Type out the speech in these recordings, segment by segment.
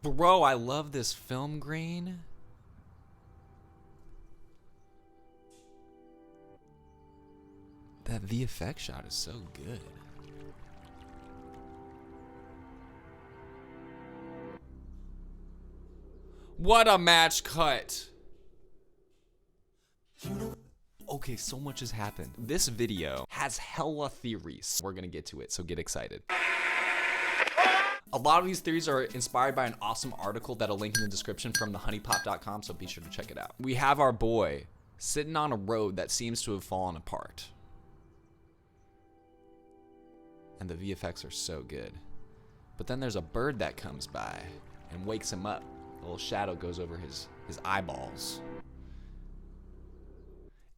Bro, I love this film grain. That VFX shot is so good. What a match cut. Okay, so much has happened. This video has hella theories. We're gonna get to it, so get excited. A lot of these theories are inspired by an awesome article that'll link in the description from thehoneypot.com, so be sure to check it out. We have our boy sitting on a road that seems to have fallen apart. And the VFX are so good. But then there's a bird that comes by and wakes him up. A little shadow goes over his eyeballs.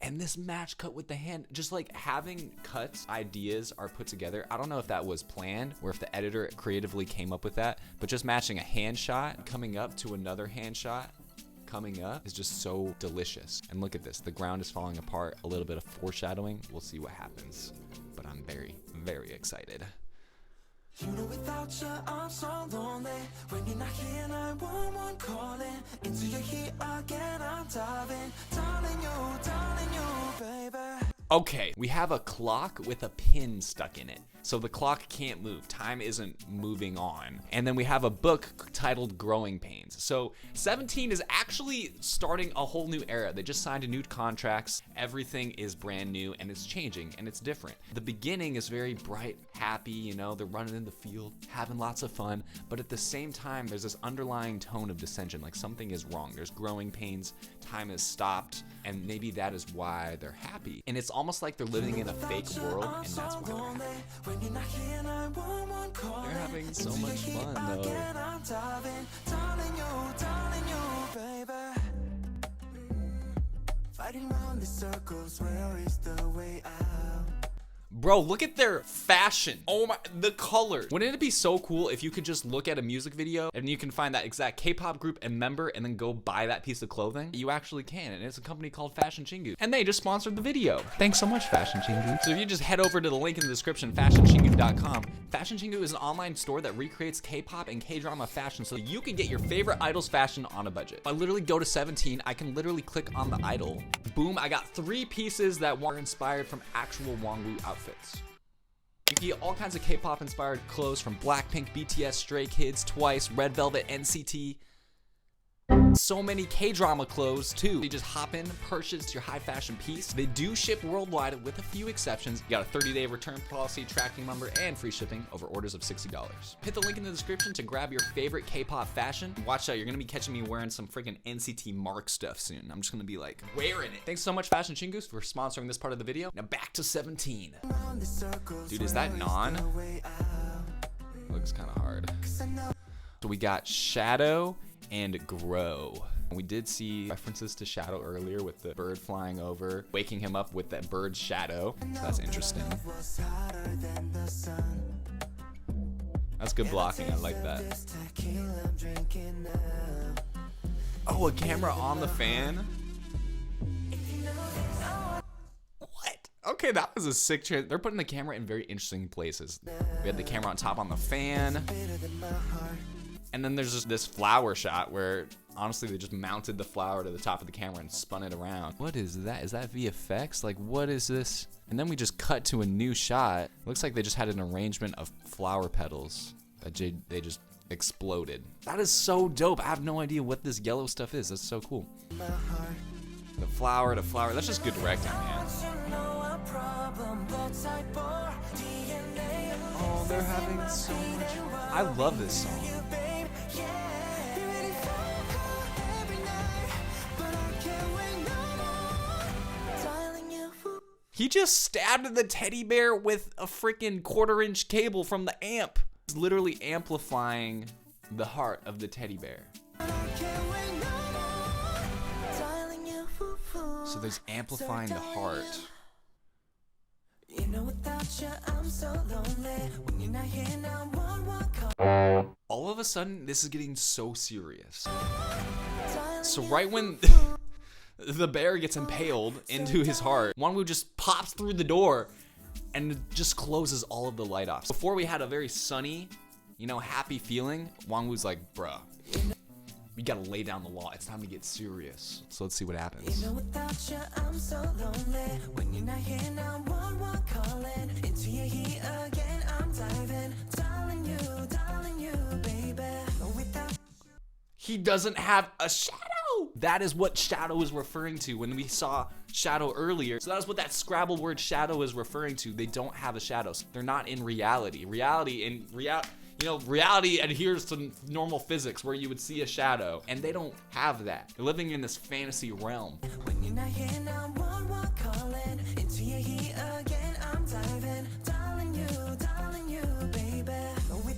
And this match cut with the hand, just like having cuts, ideas are put together. I don't know if that was planned or if the editor creatively came up with that, but just matching a hand shot coming up to another hand shot coming up is just so delicious. And look at this, the ground is falling apart, a little bit of foreshadowing. We'll see what happens, but I'm very, very excited. You know without you I'm so lonely. When you're not here 911 calling. Into your heat again I'm diving. Darling you, baby. Okay, we have a clock with a pin stuck in it. So the clock can't move. Time isn't moving on. And then we have a book titled Growing Pains. So 17 is actually starting a whole new era. They just signed new contracts. Everything is brand new and it's changing and it's different. The beginning is very bright, happy, you know, they're running in the field, having lots of fun. But at the same time, there's this underlying tone of dissension, like something is wrong. There's growing pains, time has stopped, and maybe that is why they're happy. And it's almost like they're living in a fake world, and that's why they're happy. They're having so much fun, though. Fighting round the circles, where is the way out? Bro, look at their fashion. Oh my, the colors. Wouldn't it be so cool if you could just look at a music video and you can find that exact K-pop group and member and then go buy that piece of clothing? You actually can, and it's a company called Fashion Chingu. And they just sponsored the video. Thanks so much, Fashion Chingu. So if you just head over to the link in the description, fashionchingu.com. Fashion Chingu is an online store that recreates K-pop and K-drama fashion so you can get your favorite idol's fashion on a budget. If I literally go to 17, I can literally click on the idol. Boom, I got 3 pieces that were inspired from actual Wonwoo outfits. You can get all kinds of K-pop inspired clothes from Blackpink, BTS, Stray Kids, Twice, Red Velvet, NCT. So many K-drama clothes too. You just hop in, purchase your high fashion piece. They do ship worldwide with a few exceptions. You got a 30-day return policy, tracking number, and free shipping over orders of $60. Hit the link in the description to grab your favorite K-pop fashion. Watch out, you're gonna be catching me wearing some freaking NCT Mark stuff soon. I'm just gonna be like wearing it. Thanks so much, Fashion Chingus, for sponsoring this part of the video. Now back to 17. Dude, is that non? Looks kind of hard. So we got Shadow and Grow. We did see references to Shadow earlier with the bird flying over, waking him up with that bird's shadow. So that's interesting. That's good blocking, I like that. Oh, a camera on the fan? What? Okay, that was a sick trade. They're putting the camera in very interesting places. We had the camera on top on the fan. And then there's just this flower shot where, honestly, they just mounted the flower to the top of the camera and spun it around. What is that? Is that VFX? Like, what is this? And then we just cut to a new shot. Looks like they just had an arrangement of flower petals that they just exploded. That is so dope. I have no idea what this yellow stuff is. That's so cool. The flower to flower. That's just good directing, man. Oh, they're having so much fun. I love this song. He just stabbed the teddy bear with a freaking 1/4-inch cable from the amp. It's literally amplifying the heart of the teddy bear. So there's amplifying the heart. All of a sudden, this is getting so serious. So right when the bear gets impaled into his heart, Wonwoo just pops through the door and just closes all of the light off. Before we had a very sunny you know, happy feeling, Wangwoo's like, bruh, we gotta lay down the law. It's time to get serious. So let's see what happens. You know without you, I'm so lonely. When you're not here, now one calling. Into your heat again, I'm diving. Darling you, baby. Without He doesn't have a shadow. That is what shadow is referring to when we saw shadow earlier. So that is what that Scrabble word shadow is referring to. They don't have a shadow. They're not in reality. Reality adheres to normal physics where you would see a shadow, and they don't have that. They're living in this fantasy realm. when you're not here, now one calling. Into your heat again, I'm diving. Darling you, baby.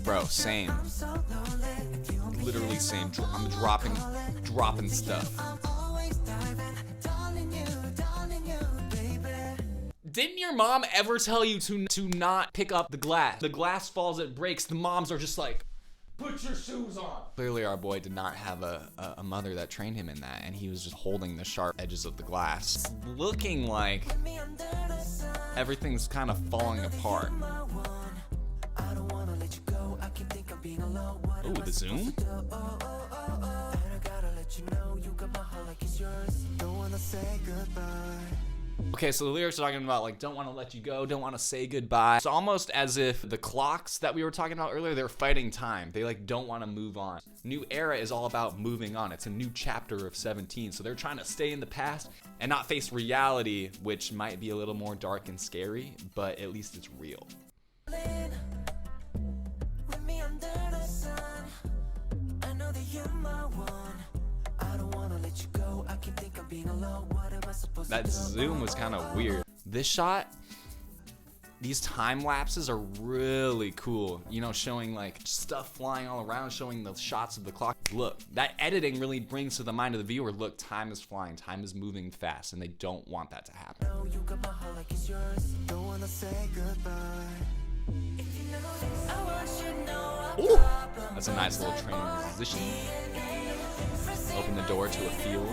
Bro, same. I'm so lonely. Literally same. I'm dropping stuff. I'm always diving. Darling you, baby. Didn't your mom ever tell you to not pick up the glass? The glass falls, it breaks. The moms are just like, put your shoes on. Clearly our boy did not have a mother that trained him in that, and he was just holding the sharp edges of the glass. It's looking like Me under the sun. everything's kind of falling apart. I don't wanna let you go. I can think I'm being alone. What Ooh, the zoom? and I gotta let you know you got my heart like it's yours. Don't wanna say goodbye. Okay, so the lyrics are talking about like, don't want to let you go, don't want to say goodbye. It's almost as if the clocks that we were talking about earlier, they're fighting time. They like don't want to move on. New Era is all about moving on. It's a new chapter of 17. So they're trying to stay in the past and not face reality, which might be a little more dark and scary, but at least it's real. With me under the sun. I know that you're my one. I don't wanna let you go. I can think I'm being alone. What am I supposed to That do? zoom was kind of weird. This shot, these time lapses are really cool. You know, showing like stuff flying all around, showing the shots of the clock. Look, that editing really brings to the mind of the viewer, look, time is flying, time is moving fast, and they don't want that to happen. No, you got my heart like it's yours. Don't wanna say goodbye. If you know this, I want you to know I'm Ooh, that's a nice little transition. Open the door to a field.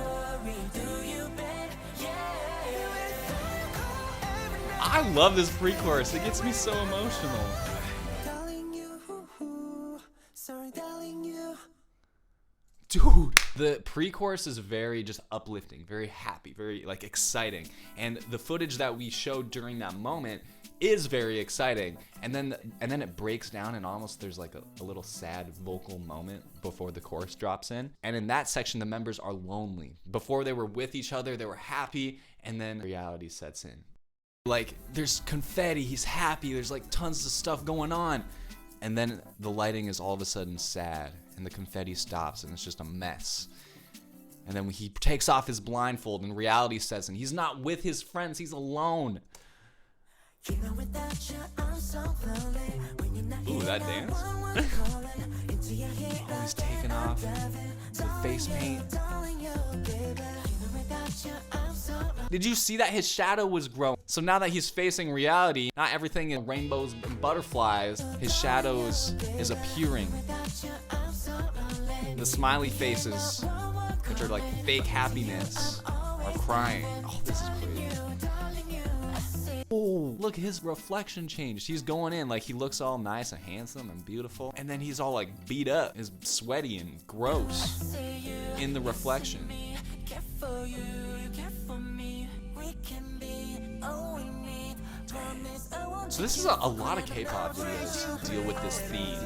I love this pre-chorus. It gets me so emotional. Darling you, sorry darling you. Dude, the pre-chorus is very just uplifting, very happy, very like exciting. And the footage that we showed during that moment is very exciting. And then it breaks down and almost there's like a little sad vocal moment before the chorus drops in. And in that section, the members are lonely. Before they were with each other, they were happy, and then reality sets in. Like, there's confetti, he's happy, there's like tons of stuff going on. And then the lighting is all of a sudden sad, and the confetti stops, and it's just a mess. And then he takes off his blindfold, and reality sets in. He's not with his friends, he's alone. You know without you, I'm so lonely. When you're not Ooh, here, that now dance. one calling. Into your heat Oh, he's again, taking I'm off diving. the face paint. Darling you, baby. You know without you, I'm so lonely. Did you see that his shadow was growing? So now that he's facing reality, not everything is rainbows and butterflies, his shadows is appearing. Without you, I'm so lonely. The smiley faces, which are like fake happiness, are crying. Oh, this is crazy. Oh, look, his reflection changed. He's going in like he looks all nice and handsome and beautiful, and then he's all like beat up, is sweaty and gross in the reflection. Care for you, you care for me. We can be all we need. Promise I won't So this is a lot of K-pop videos deal with this theme.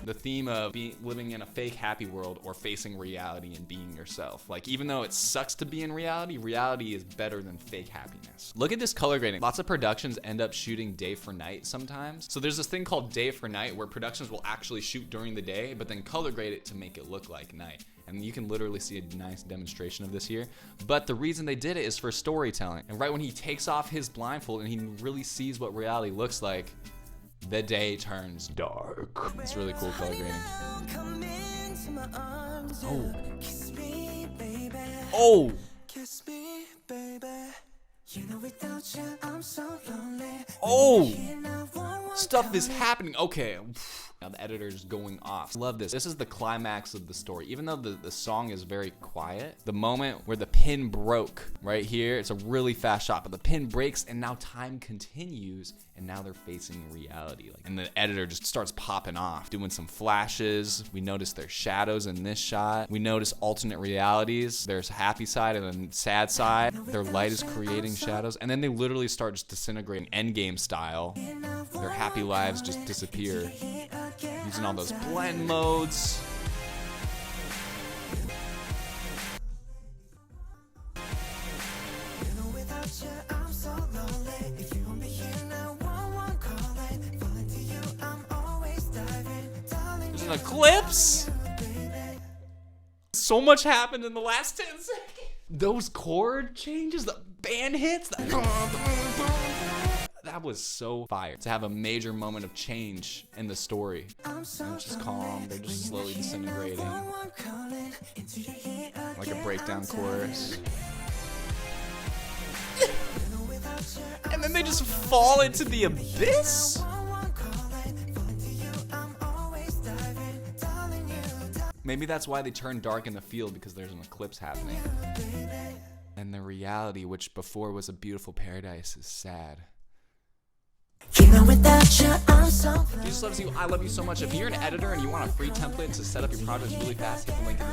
The theme of living in a fake happy world or facing reality and being yourself. Like, even though it sucks to be in reality, reality is better than fake happiness. Look at this color grading. Lots of productions end up shooting day for night sometimes. So there's this thing called day for night where productions will actually shoot during the day, but then color grade it to make it look like night. And you can literally see a nice demonstration of this here. But the reason they did it is for storytelling. And right when he takes off his blindfold and he really sees what reality looks like, the day turns dark. It's really cool color grading. come into my arms. Oh. Kiss me, baby. Oh! Kiss me, baby. You know without you, I'm so lonely. Oh! Here now, one Stuff is happening. Okay. Now the editor's going off. Love this. This is the climax of the story. Even though the song is very quiet, the moment where the pin broke right here, it's a really fast shot, but the pin breaks and now time continues and now they're facing reality. And the editor just starts popping off, doing some flashes. We notice there's shadows in this shot. We notice alternate realities. There's a happy side and a sad side. Their light is creating shadows. And then they literally start just disintegrating endgame style. Their happy lives just disappear. Using all those blend modes. There's an eclipse. So much happened in the last 10 seconds. Those chord changes, the band hits, that was so fire. To have a major moment of change in the story. And it's just calm, they're just slowly disintegrating. Like a breakdown chorus. And then they just fall into the abyss? Maybe that's why they turn dark in the field, because there's an eclipse happening. And the reality, which before was a beautiful paradise, is sad. Jesus loves you. I love you so much. If you're an editor and you want a free template to set up your projects really fast, hit the link in the